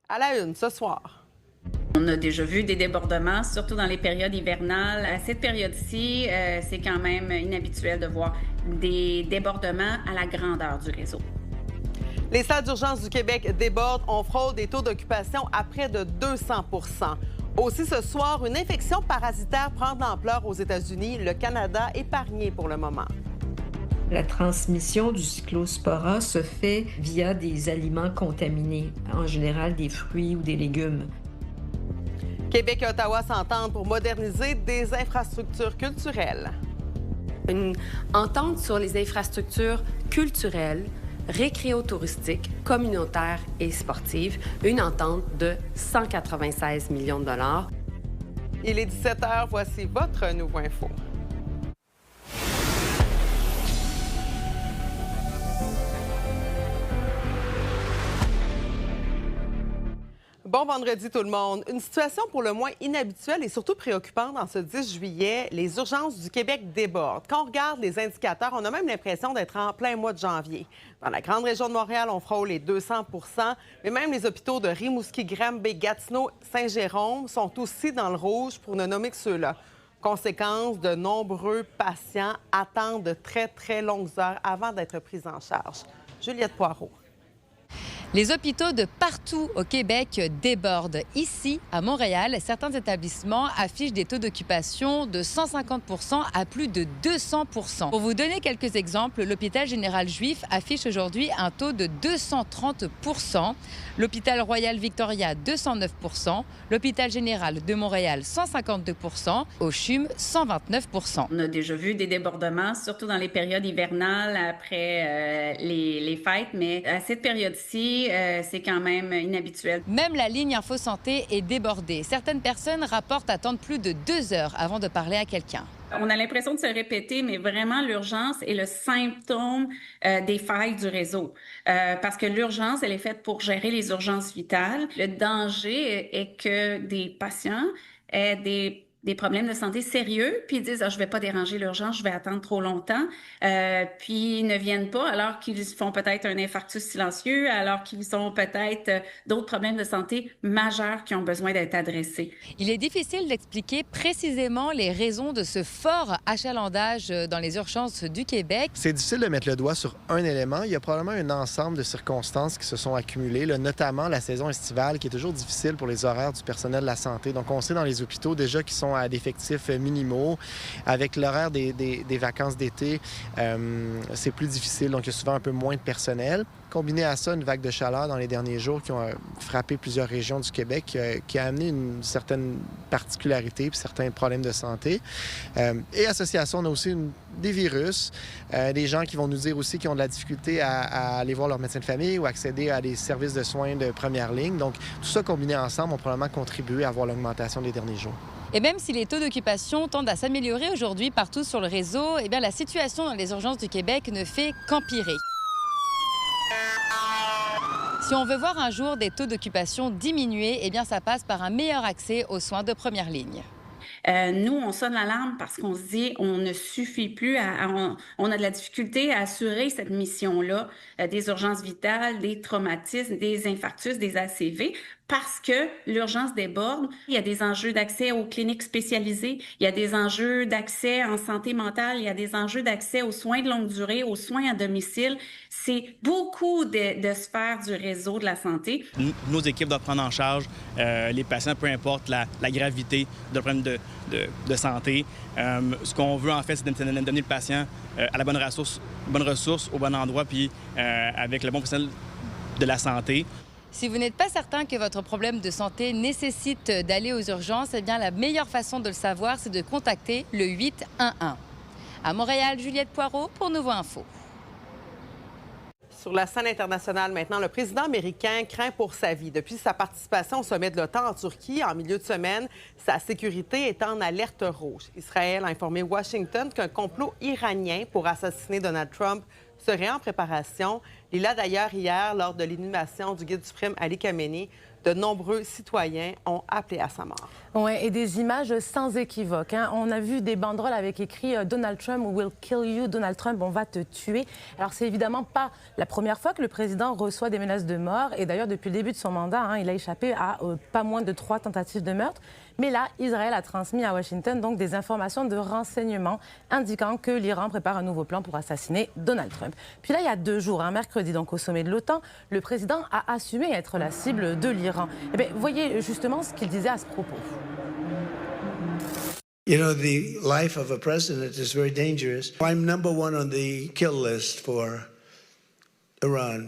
À la une ce soir. On a déjà vu des débordements, surtout dans les périodes hivernales. À cette période-ci, c'est quand même inhabituel de voir des débordements à la grandeur du réseau. Les salles d'urgence du Québec débordent. On frôle des taux d'occupation à près de 200 Aussi ce soir, une infection parasitaire prend de l'ampleur aux États-Unis. Le Canada épargné pour le moment. La transmission du cyclospora se fait via des aliments contaminés, en général des fruits ou des légumes. Québec et Ottawa s'entendent pour moderniser des infrastructures culturelles. Une entente sur les infrastructures culturelles, récréotouristiques, communautaires et sportives. Une entente de 196 millions de dollars. Il est 17h, voici votre Nouveau Info. Bon vendredi tout le monde. Une situation pour le moins inhabituelle et surtout préoccupante en ce 10 juillet. Les urgences du Québec débordent. Quand on regarde les indicateurs, on a même l'impression d'être en plein mois de janvier. Dans la grande région de Montréal, on frôle les 200 mais même les hôpitaux de Rimouski, Granby, Gatineau, Saint-Jérôme sont aussi dans le rouge pour ne nommer que ceux-là. Conséquence, de nombreux patients attendent de très, très longues heures avant d'être pris en charge. Juliette Poirot. Les hôpitaux de partout au Québec débordent. Ici, à Montréal, certains établissements affichent des taux d'occupation de 150 à plus de 200 Pour vous donner quelques exemples, l'hôpital général juif affiche aujourd'hui un taux de 230 l'hôpital Royal Victoria 209 l'hôpital général de Montréal 152 au CHUM 129 On a déjà vu des débordements, surtout dans les périodes hivernales après les fêtes, mais à cette période-ci, c'est quand même inhabituel. Même la ligne Info Santé est débordée. Certaines personnes rapportent attendre plus de 2 heures avant de parler à quelqu'un. On a l'impression de se répéter, mais vraiment, l'urgence est le symptôme des failles du réseau. Parce que l'urgence, elle est faite pour gérer les urgences vitales. Le danger est que des patients aient des problèmes de santé sérieux, puis ils disent je vais pas déranger l'urgence, je vais attendre trop longtemps, puis ils ne viennent pas alors qu'ils font peut-être un infarctus silencieux, alors qu'ils ont peut-être d'autres problèmes de santé majeurs qui ont besoin d'être adressés. Il est difficile d'expliquer précisément les raisons de ce fort achalandage dans les urgences du Québec. C'est difficile de mettre le doigt sur un élément. Il y a probablement un ensemble de circonstances qui se sont accumulées, là, notamment la saison estivale qui est toujours difficile pour les horaires du personnel de la santé. Donc on sait dans les hôpitaux déjà qui sont à d'effectifs minimaux. Avec l'horaire des vacances d'été, c'est plus difficile. Donc, il y a souvent un peu moins de personnel. Combiné à ça, une vague de chaleur dans les derniers jours qui ont frappé plusieurs régions du Québec, qui a amené une certaine particularité puis certains problèmes de santé. Et associé à ça, on a aussi des virus, des gens qui vont nous dire aussi qu'ils ont de la difficulté à aller voir leur médecin de famille ou accéder à des services de soins de première ligne. Donc, tout ça combiné ensemble ont probablement contribué à voir l'augmentation des derniers jours. Et même si les taux d'occupation tendent à s'améliorer aujourd'hui partout sur le réseau, eh bien, la situation dans les urgences du Québec ne fait qu'empirer. Si on veut voir un jour des taux d'occupation diminuer, eh bien, ça passe par un meilleur accès aux soins de première ligne. Nous, on sonne l'alarme parce qu'on se dit on ne suffit plus, on a de la difficulté à assurer cette mission-là des urgences vitales, des traumatismes, des infarctus, des ACV, parce que l'urgence déborde. Il y a des enjeux d'accès aux cliniques spécialisées, il y a des enjeux d'accès en santé mentale, il y a des enjeux d'accès aux soins de longue durée, aux soins à domicile. C'est beaucoup de sphères du réseau de la santé. Nos équipes doivent prendre en charge les patients, peu importe la gravité de problème de santé. Ce qu'on veut, en fait, c'est d'amener le patient à la bonne ressource, au bon endroit, puis avec le bon personnel de la santé. Si vous n'êtes pas certain que votre problème de santé nécessite d'aller aux urgences, eh bien, la meilleure façon de le savoir, c'est de contacter le 811. À Montréal, Juliette Poirot pour Nouveau Info. Sur la scène internationale maintenant, le président américain craint pour sa vie. Depuis sa participation au sommet de l'OTAN en Turquie en milieu de semaine, sa sécurité est en alerte rouge. Israël a informé Washington qu'un complot iranien pour assassiner Donald Trump serait en préparation. Lila, d'ailleurs, hier, lors de l'inhumation du guide suprême Ali Khamenei, de nombreux citoyens ont appelé à sa mort. Oui, et des images sans équivoque. Hein. On a vu des banderoles avec écrit « Donald Trump will kill you »,« Donald Trump, on va te tuer ». Alors, c'est évidemment pas la première fois que le président reçoit des menaces de mort. Et d'ailleurs, depuis le début de son mandat, hein, il a échappé à pas moins de 3 tentatives de meurtre. Mais là, Israël a transmis à Washington donc des informations de renseignement indiquant que l'Iran prépare un nouveau plan pour assassiner Donald Trump. Puis là, il y a 2 jours, un mercredi, donc au sommet de l'OTAN, le président a assumé être la cible de l'Iran. Eh bien, voyez justement ce qu'il disait à ce propos. You know, the life of a president is very dangerous. I'm number 1 on the kill list for Iran.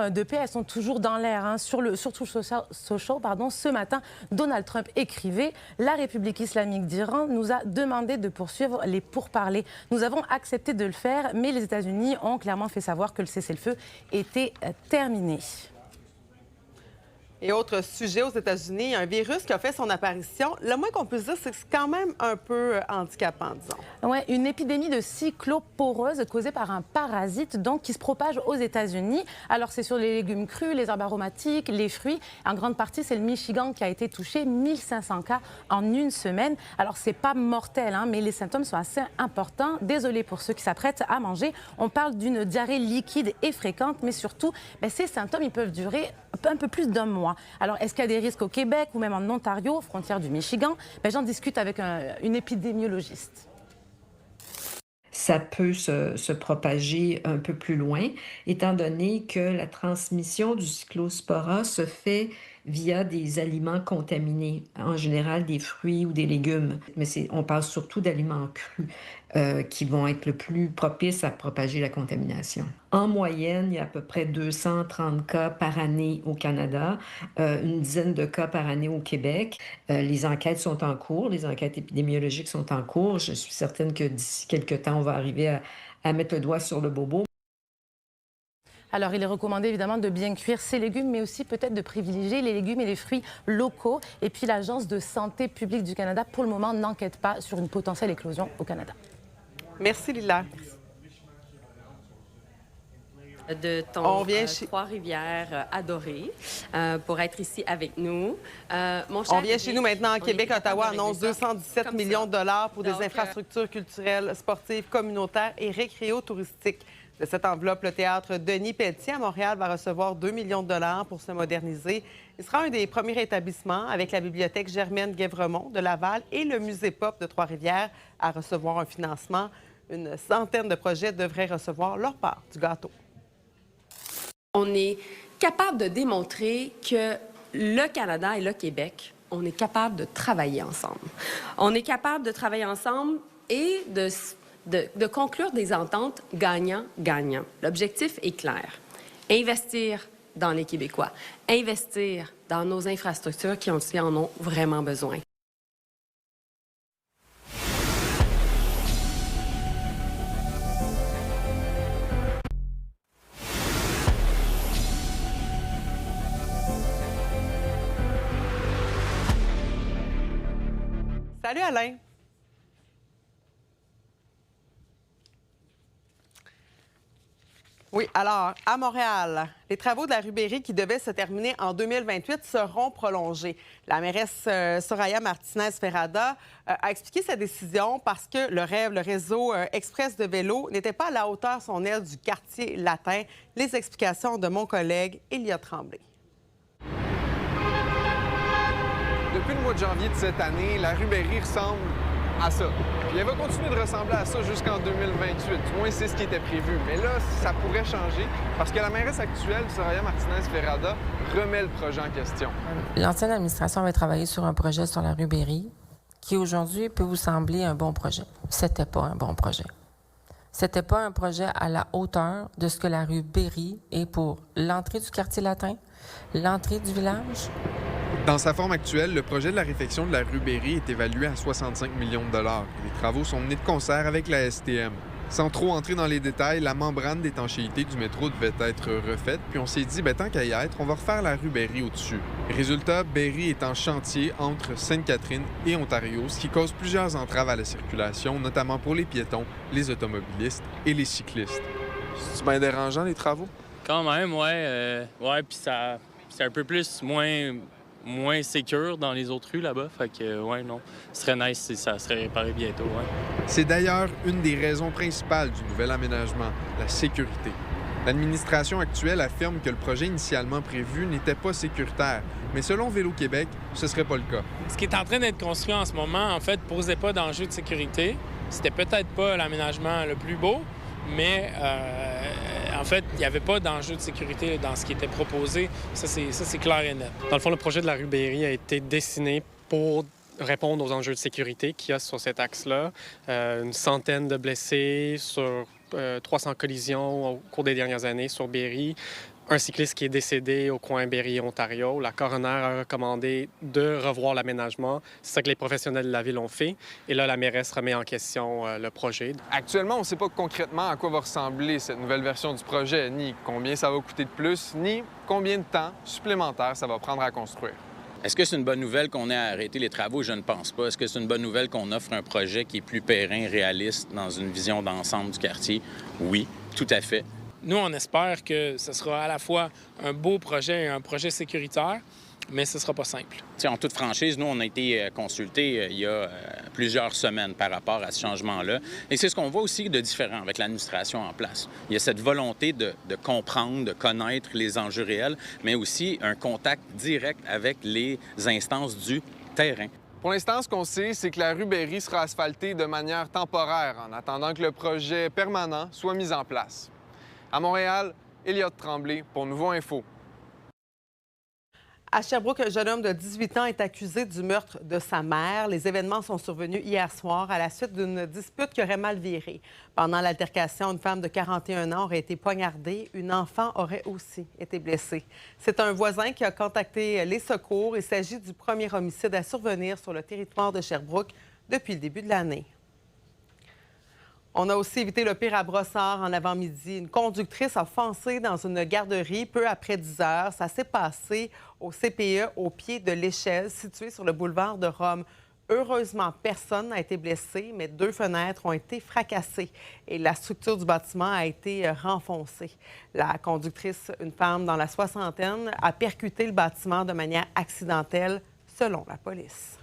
De paix, elles sont toujours dans l'air. Hein. Sur Truth Social, ce matin, Donald Trump écrivait « La République islamique d'Iran nous a demandé de poursuivre les pourparlers. Nous avons accepté de le faire, mais les États-Unis ont clairement fait savoir que le cessez-le-feu était terminé. » Et autre sujet aux États-Unis, un virus qui a fait son apparition. Le moins qu'on puisse dire, c'est que c'est quand même un peu handicapant, disons. Oui, une épidémie de cycloporose causée par un parasite donc, qui se propage aux États-Unis. Alors, c'est sur les légumes crus, les herbes aromatiques, les fruits. En grande partie, c'est le Michigan qui a été touché, 1500 cas en une semaine. Alors, c'est pas mortel, hein, mais les symptômes sont assez importants. Désolé pour ceux qui s'apprêtent à manger. On parle d'une diarrhée liquide et fréquente, mais surtout, ces symptômes, ils peuvent durer un peu plus d'1 mois. Alors, est-ce qu'il y a des risques au Québec ou même en Ontario, frontière du Michigan? J'en discute avec une épidémiologiste. Ça peut se propager un peu plus loin, étant donné que la transmission du cyclospora se fait via des aliments contaminés, en général des fruits ou des légumes. Mais on parle surtout d'aliments crus qui vont être le plus propices à propager la contamination. En moyenne, il y a à peu près 230 cas par année au Canada, une dizaine de cas par année au Québec. Les enquêtes sont en cours, les enquêtes épidémiologiques sont en cours. Je suis certaine que d'ici quelques temps, on va arriver à mettre le doigt sur le bobo. Alors, il est recommandé évidemment de bien cuire ces légumes, mais aussi peut-être de privilégier les légumes et les fruits locaux. Et puis, l'Agence de santé publique du Canada, pour le moment, n'enquête pas sur une potentielle éclosion au Canada. Merci, Lila. De ton Trois-Rivières adoré pour être ici avec nous. On vient chez nous maintenant. Québec, Ottawa annonce 217 millions de dollars pour des infrastructures culturelles, sportives, communautaires et récréo-touristiques. De cette enveloppe, le théâtre Denis Pelletier à Montréal va recevoir 2 millions de dollars pour se moderniser. Il sera un des premiers établissements avec la bibliothèque Germaine-Guévremont de Laval et le musée Pop de Trois-Rivières à recevoir un financement. Une centaine de projets devraient recevoir leur part du gâteau. On est capable de démontrer que le Canada et le Québec, on est capable de travailler ensemble. On est capable de travailler ensemble et de conclure des ententes gagnant-gagnant. L'objectif est clair. Investir dans les Québécois. Investir dans nos infrastructures qui en ont vraiment besoin. Salut Alain. Oui, alors, à Montréal, les travaux de la Rubéry qui devaient se terminer en 2028 seront prolongés. La mairesse Soraya Martinez-Ferrada a expliqué sa décision parce que le réseau express de vélo n'était pas à la hauteur, son aile, du quartier latin. Les explications de mon collègue Éliott Tremblay. Depuis le mois de janvier de cette année, la Rubéry ressemble à ça. Puis elle va continuer de ressembler à ça jusqu'en 2028. Du moins, c'est ce qui était prévu. Mais là, ça pourrait changer parce que la mairesse actuelle, Soraya Martinez-Ferrada, remet le projet en question. L'ancienne administration avait travaillé sur un projet sur la Rubéry qui, aujourd'hui, peut vous sembler un bon projet. C'était pas un bon projet. C'était pas un projet à la hauteur de ce que la Rubéry est pour l'entrée du quartier latin, l'entrée du village. Dans sa forme actuelle, le projet de la réfection de la Rubéry est évalué à 65 millions de dollars. Les travaux sont menés de concert avec la STM. Sans trop entrer dans les détails, la membrane d'étanchéité du métro devait être refaite, puis on s'est dit, tant qu'à y être, on va refaire la rue Berry au-dessus. Résultat, Berry est en chantier entre Sainte-Catherine et Ontario, ce qui cause plusieurs entraves à la circulation, notamment pour les piétons, les automobilistes et les cyclistes. C'est bien dérangeant, les travaux? Quand même, ouais. Puis ça, c'est un peu plus moins sécure dans les autres rues là-bas. Fait que, ouais, non. Ce serait nice si ça serait réparé bientôt, ouais. C'est d'ailleurs une des raisons principales du nouvel aménagement, la sécurité. L'administration actuelle affirme que le projet initialement prévu n'était pas sécuritaire, mais selon Vélo-Québec, ce serait pas le cas. Ce qui est en train d'être construit en ce moment, en fait, posait pas d'enjeu de sécurité. C'était peut-être pas l'aménagement le plus beau, mais en fait, il n'y avait pas d'enjeu de sécurité dans ce qui était proposé. Ça, c'est clair et net. Dans le fond, le projet de la rue Berry a été dessiné pour répondre aux enjeux de sécurité qu'il y a sur cet axe-là. Une centaine de blessés sur 300 collisions au cours des dernières années sur Berry. Un cycliste qui est décédé au coin Berry-Ontario. La coroner a recommandé de revoir l'aménagement. C'est ça que les professionnels de la ville ont fait. Et là, la mairesse remet en question le projet. Actuellement, on ne sait pas concrètement à quoi va ressembler cette nouvelle version du projet, ni combien ça va coûter de plus, ni combien de temps supplémentaire ça va prendre à construire. Est-ce que c'est une bonne nouvelle qu'on ait arrêté les travaux? Je ne pense pas. Est-ce que c'est une bonne nouvelle qu'on offre un projet qui est plus périn, réaliste, dans une vision d'ensemble du quartier? Oui, tout à fait. Nous, on espère que ce sera à la fois un beau projet et un projet sécuritaire, mais ce ne sera pas simple. T'sais, en toute franchise, nous, on a été consultés il y a plusieurs semaines par rapport à ce changement-là. Et c'est ce qu'on voit aussi de différent avec l'administration en place. Il y a cette volonté de comprendre, de connaître les enjeux réels, mais aussi un contact direct avec les instances du terrain. Pour l'instant, ce qu'on sait, c'est que la rue Berry sera asphaltée de manière temporaire en attendant que le projet permanent soit mis en place. À Montréal, Elliott Tremblay pour Nouveau Info. À Sherbrooke, un jeune homme de 18 ans est accusé du meurtre de sa mère. Les événements sont survenus hier soir à la suite d'une dispute qui aurait mal viré. Pendant l'altercation, une femme de 41 ans aurait été poignardée. Une enfant aurait aussi été blessée. C'est un voisin qui a contacté les secours. Il s'agit du premier homicide à survenir sur le territoire de Sherbrooke depuis le début de l'année. On a aussi évité le pire à Brossard en avant-midi. Une conductrice a foncé dans une garderie peu après 10 heures. Ça s'est passé au CPE au pied de l'échelle située sur le boulevard de Rome. Heureusement, personne n'a été blessé, mais 2 fenêtres ont été fracassées et la structure du bâtiment a été renfoncée. La conductrice, une femme dans la soixantaine, a percuté le bâtiment de manière accidentelle, selon la police.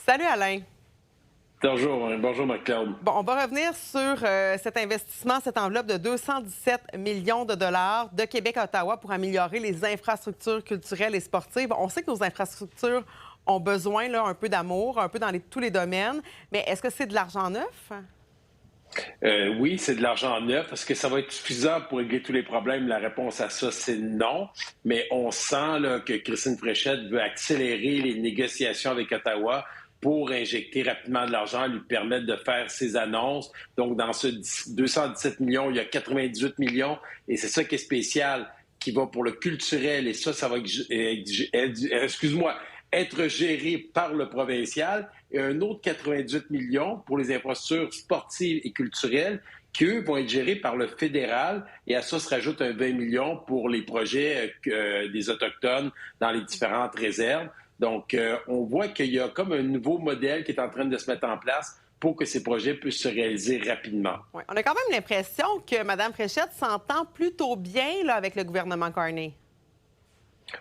Salut Alain. Bonjour Marc-Claude. Bon, on va revenir sur cet investissement, cette enveloppe de 217 millions de dollars de Québec à Ottawa pour améliorer les infrastructures culturelles et sportives. On sait que nos infrastructures ont besoin là, un peu d'amour, un peu dans tous les domaines, mais est-ce que c'est de l'argent neuf? Oui, c'est de l'argent neuf. Est-ce que ça va être suffisant pour régler tous les problèmes? La réponse à ça, c'est non. Mais on sent là, que Christine Fréchette veut accélérer les négociations avec Ottawa pour injecter rapidement de l'argent, lui permettre de faire ses annonces. Donc, dans ce 217 millions, il y a 98 millions. Et c'est ça qui est spécial, qui va pour le culturel. Et ça va être géré par le provincial. Et un autre 98 millions pour les infrastructures sportives et culturelles qui, eux, vont être gérés par le fédéral. Et à ça se rajoute un 20 millions pour les projets des Autochtones dans les différentes réserves. Donc, on voit qu'il y a comme un nouveau modèle qui est en train de se mettre en place pour que ces projets puissent se réaliser rapidement. Oui, on a quand même l'impression que Mme Fréchette s'entend plutôt bien là, avec le gouvernement Carney.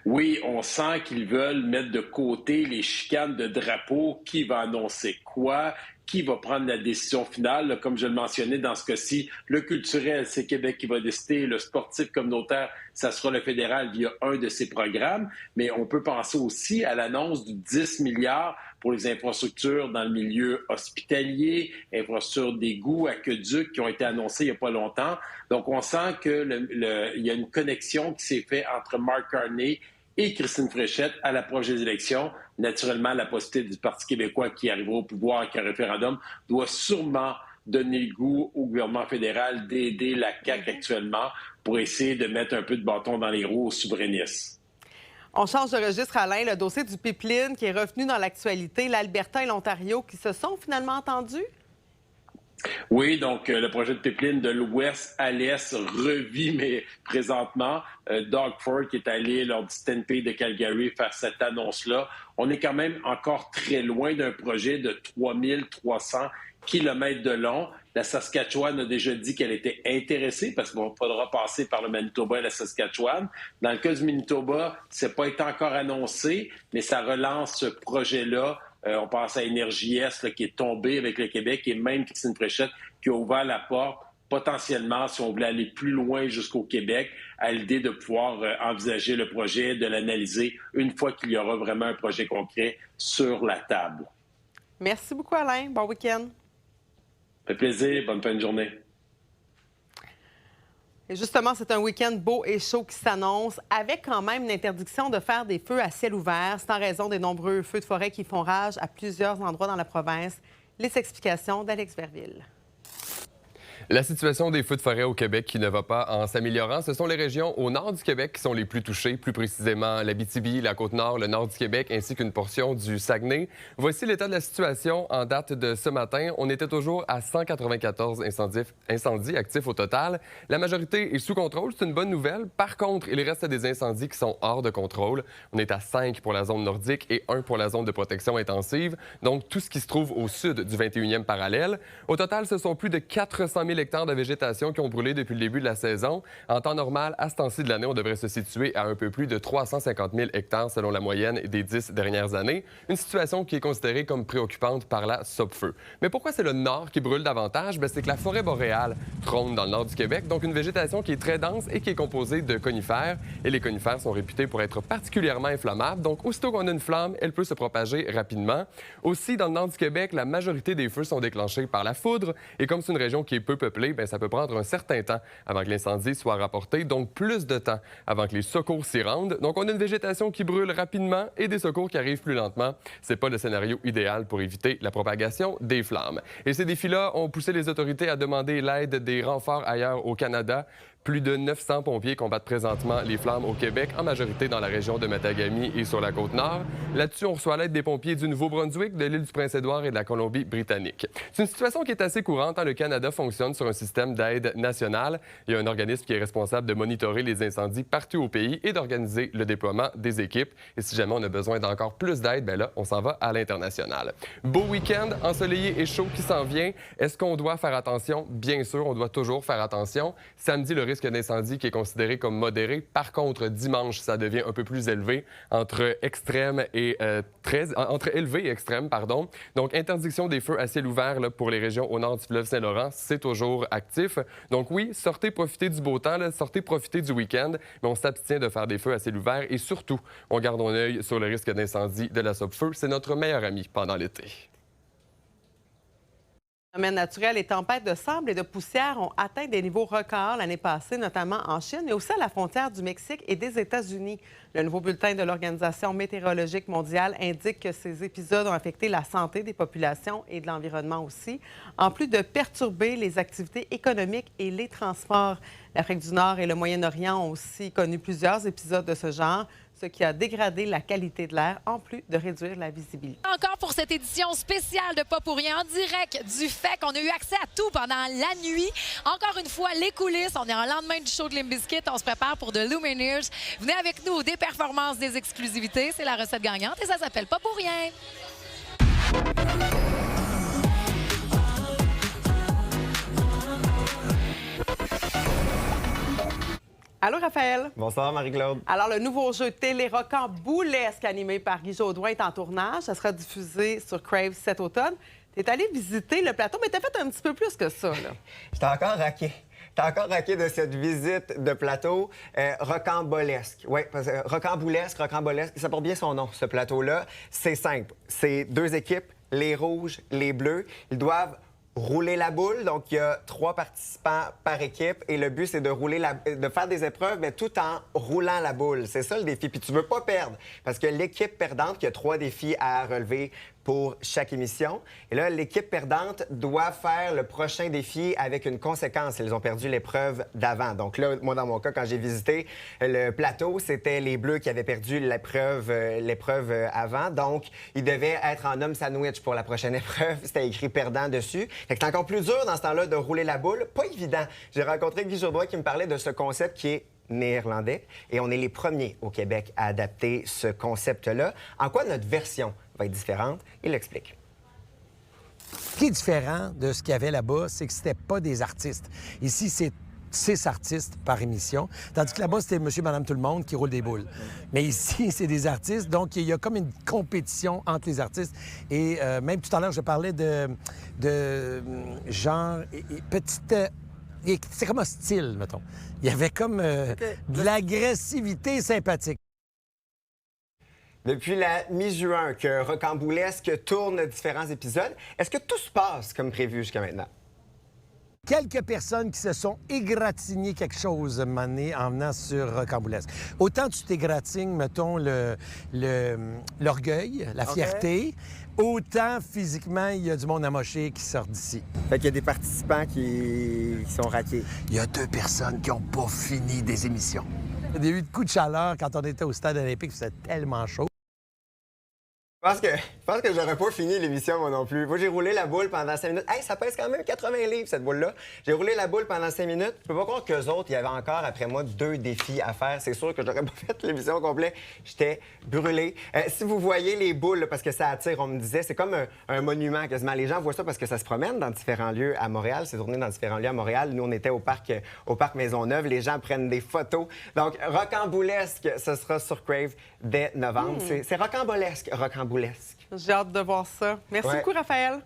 Oui, on sent qu'ils veulent mettre de côté les chicanes de drapeau. Qui va annoncer quoi? Qui va prendre la décision finale? Là, comme je le mentionnais dans ce cas-ci, le culturel, c'est Québec qui va décider. Le sportif communautaire, ça sera le fédéral via un de ses programmes. Mais on peut penser aussi à l'annonce du 10 milliards pour les infrastructures dans le milieu hospitalier, infrastructures d'égouts, aqueducs qui ont été annoncées il n'y a pas longtemps. Donc, on sent qu'il y a une connexion qui s'est faite entre Mark Carney et Christine Fréchette à l'approche des élections. Naturellement, la possibilité du Parti québécois qui arrivera au pouvoir avec un référendum doit sûrement donner le goût au gouvernement fédéral d'aider la CAQ actuellement pour essayer de mettre un peu de bâton dans les roues aux souverainistes. On change de registre, Alain. Le dossier du pipeline qui est revenu dans l'actualité, l'Alberta et l'Ontario qui se sont finalement entendus? Oui, donc le projet de pipeline de l'ouest à l'est revit, mais présentement, Doug Ford qui est allé lors du Stampede de Calgary faire cette annonce-là. On est quand même encore très loin d'un projet de 3300 kilomètres de long. La Saskatchewan a déjà dit qu'elle était intéressée parce qu'il faudra passer par le Manitoba et la Saskatchewan. Dans le cas du Manitoba, ça n'a pas été encore annoncé, mais ça relance ce projet-là. On pense à Énergie Est qui est tombé avec le Québec et même Christine Fréchette qui a ouvert la porte potentiellement, si on voulait aller plus loin jusqu'au Québec, à l'idée de pouvoir envisager le projet, de l'analyser une fois qu'il y aura vraiment un projet concret sur la table. Merci beaucoup, Alain. Bon week-end. Ça fait plaisir. Bonne fin de journée. Et justement, c'est un week-end beau et chaud qui s'annonce, avec quand même une interdiction de faire des feux à ciel ouvert. C'est en raison des nombreux feux de forêt qui font rage à plusieurs endroits dans la province. Les explications d'Alex Verville. La situation des feux de forêt au Québec qui ne va pas en s'améliorant, ce sont les régions au nord du Québec qui sont les plus touchées, plus précisément l'Abitibi, la Côte-Nord, le nord du Québec ainsi qu'une portion du Saguenay. Voici l'état de la situation en date de ce matin. On était toujours à 194 incendies actifs au total. La majorité est sous contrôle, c'est une bonne nouvelle. Par contre, il reste des incendies qui sont hors de contrôle. On est à 5 pour la zone nordique et 1 pour la zone de protection intensive, donc tout ce qui se trouve au sud du 21e parallèle. Au total, ce sont plus de 400 000 hectares de végétation qui ont brûlé depuis le début de la saison. En temps normal, à ce temps-ci de l'année, on devrait se situer à un peu plus de 350 000 hectares selon la moyenne des 10 dernières années. Une situation qui est considérée comme préoccupante par la SOPFEU. Mais pourquoi c'est le nord qui brûle davantage? C'est que la forêt boréale trône dans le nord du Québec, donc une végétation qui est très dense et qui est composée de conifères. Et les conifères sont réputés pour être particulièrement inflammables. Donc, aussitôt qu'on a une flamme, elle peut se propager rapidement. Aussi, dans le nord du Québec, la majorité des feux sont déclenchés par la foudre. Et comme c'est une région qui est peu peuplée, ça peut prendre un certain temps avant que l'incendie soit rapporté, donc plus de temps avant que les secours s'y rendent. Donc, on a une végétation qui brûle rapidement et des secours qui arrivent plus lentement. C'est pas le scénario idéal pour éviter la propagation des flammes. Et ces défis-là ont poussé les autorités à demander l'aide des renforts ailleurs au Canada. Plus de 900 pompiers combattent présentement les flammes au Québec, en majorité dans la région de Matagami et sur la Côte-Nord. Là-dessus, on reçoit l'aide des pompiers du Nouveau-Brunswick, de l'île du Prince-Édouard et de la Colombie-Britannique. C'est une situation qui est assez courante. Le Canada fonctionne sur un système d'aide nationale. Il y a un organisme qui est responsable de monitorer les incendies partout au pays et d'organiser le déploiement des équipes. Et si jamais on a besoin d'encore plus d'aide, là, on s'en va à l'international. Beau week-end, ensoleillé et chaud qui s'en vient. Est-ce qu'on doit faire attention? Bien sûr, on doit toujours faire attention. Samedi, le risque d'incendie qui est considéré comme modéré. Par contre, dimanche, ça devient un peu plus élevé, entre élevé et extrême, pardon. Donc, interdiction des feux à ciel ouvert là, pour les régions au nord du fleuve Saint-Laurent, c'est toujours actif. Donc oui, sortez profiter du beau temps, là, sortez profiter du week-end, mais on s'abstient de faire des feux à ciel ouvert et surtout, on garde un œil sur le risque d'incendie de la SOPFEU. C'est notre meilleur ami pendant l'été. Phénomènes naturels et tempêtes de sable et de poussière ont atteint des niveaux records l'année passée, notamment en Chine, mais aussi à la frontière du Mexique et des États-Unis. Le nouveau bulletin de l'Organisation météorologique mondiale indique que ces épisodes ont affecté la santé des populations et de l'environnement aussi, en plus de perturber les activités économiques et les transports. L'Afrique du Nord et le Moyen-Orient ont aussi connu plusieurs épisodes de ce genre, ce qui a dégradé la qualité de l'air, en plus de réduire la visibilité. Encore pour cette édition spéciale de Pas pour rien, en direct du FEC. On a eu accès à tout pendant la nuit. Encore une fois, les coulisses. On est en lendemain du show de Limp Bizkit. On se prépare pour The Lumineers. Venez avec nous, des performances, des exclusivités. C'est la recette gagnante et ça s'appelle Pas pour rien. Allô, Raphaël. Bonsoir, Marie-Claude. Alors, le nouveau jeu télé rocambolesque animé par Guy Jodoin est en tournage. Ça sera diffusé sur Crave cet automne. Tu es allé visiter le plateau, mais tu as fait un petit peu plus que ça, là. J'étais encore raqué. T'es encore raqué de cette visite de plateau rocambolesque. Oui, rocambolesque, ça porte bien son nom, ce plateau-là. C'est simple. C'est deux équipes, les rouges, les bleus. Ils doivent rouler la boule. Donc, il y a 3 participants par équipe et le but, c'est de faire des épreuves, mais tout en roulant la boule. C'est ça le défi. Puis tu veux pas perdre parce que l'équipe perdante, qui a 3 défis à relever pour chaque émission. Et là, l'équipe perdante doit faire le prochain défi avec une conséquence. Ils ont perdu l'épreuve d'avant. Donc là, moi, dans mon cas, quand j'ai visité le plateau, c'était les Bleus qui avaient perdu l'épreuve avant. Donc, ils devaient être en homme sandwich pour la prochaine épreuve. C'était écrit perdant dessus. C'est encore plus dur dans ce temps-là de rouler la boule. Pas évident. J'ai rencontré Guy Jourdois qui me parlait de ce concept qui est néerlandais. Et on est les premiers au Québec à adapter ce concept-là. En quoi notre version va être différente? Il l'explique. Ce qui est différent de ce qu'il y avait là-bas, c'est que c'était pas des artistes. Ici, c'est 6 artistes par émission, tandis que là-bas, c'était monsieur, madame, tout le monde qui roule des boules. Mais ici, c'est des artistes, donc il y a comme une compétition entre les artistes. Et même tout à l'heure, je parlais de genre, petite... c'est comme un style, mettons. Il y avait comme de l'agressivité sympathique. Depuis la mi-juin que Rocamboulesque tourne différents épisodes, est-ce que tout se passe comme prévu jusqu'à maintenant? Quelques personnes qui se sont égratignées quelque chose à un moment donné en venant sur Rocamboulesque. Autant tu t'égratignes, mettons, l'orgueil, la fierté, autant physiquement, il y a du monde amoché qui sort d'ici. Fait qu'il y a des participants qui sont raqués. Il y a 2 personnes qui n'ont pas fini des émissions. Il y a eu de coups de chaleur quand on était au stade olympique, c'était tellement chaud. Je pense que j'aurais pas fini l'émission, moi non plus. Moi, j'ai roulé la boule pendant 5 minutes. Hey, ça pèse quand même 80 livres, cette boule-là. J'ai roulé la boule pendant 5 minutes. Je peux pas croire qu'eux autres, il y avait encore, après moi, 2 défis à faire. C'est sûr que j'aurais pas fait l'émission complète. J'étais brûlé. Si vous voyez les boules, là, parce que ça attire, on me disait, c'est comme un monument quasiment. Les gens voient ça parce que ça se promène dans différents lieux à Montréal. C'est tourné dans différents lieux à Montréal. Nous, on était au parc Maisonneuve. Les gens prennent des photos. Donc, Rocamboulesque, ce sera sur Crave dès novembre. C'est rocambolesque. J'ai hâte de voir ça. Merci beaucoup, Raphaël.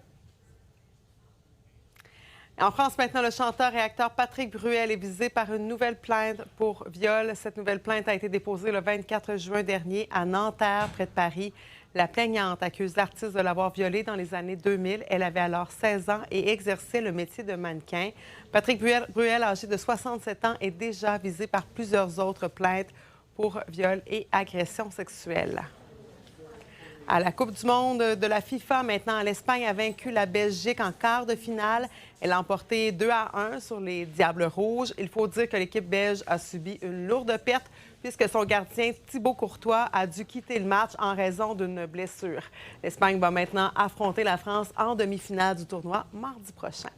En France, maintenant, le chanteur et acteur Patrick Bruel est visé par une nouvelle plainte pour viol. Cette nouvelle plainte a été déposée le 24 juin dernier à Nanterre, près de Paris. La plaignante accuse l'artiste de l'avoir violée dans les années 2000. Elle avait alors 16 ans et exerçait le métier de mannequin. Patrick Bruel, âgé de 67 ans, est déjà visé par plusieurs autres plaintes pour viol et agression sexuelle. À la Coupe du monde de la FIFA, maintenant, l'Espagne a vaincu la Belgique en quart de finale. Elle a emporté 2-1 sur les Diables rouges. Il faut dire que l'équipe belge a subi une lourde perte puisque son gardien Thibaut Courtois a dû quitter le match en raison d'une blessure. L'Espagne va maintenant affronter la France en demi-finale du tournoi mardi prochain.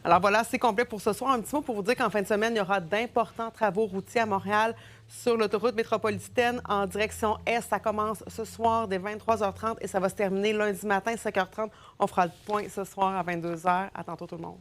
Alors voilà, c'est complet pour ce soir. Un petit mot pour vous dire qu'en fin de semaine, il y aura d'importants travaux routiers à Montréal sur l'autoroute métropolitaine en direction Est. Ça commence ce soir dès 23h30 et ça va se terminer lundi matin 5h30. On fera le point ce soir à 22h. À tantôt tout le monde.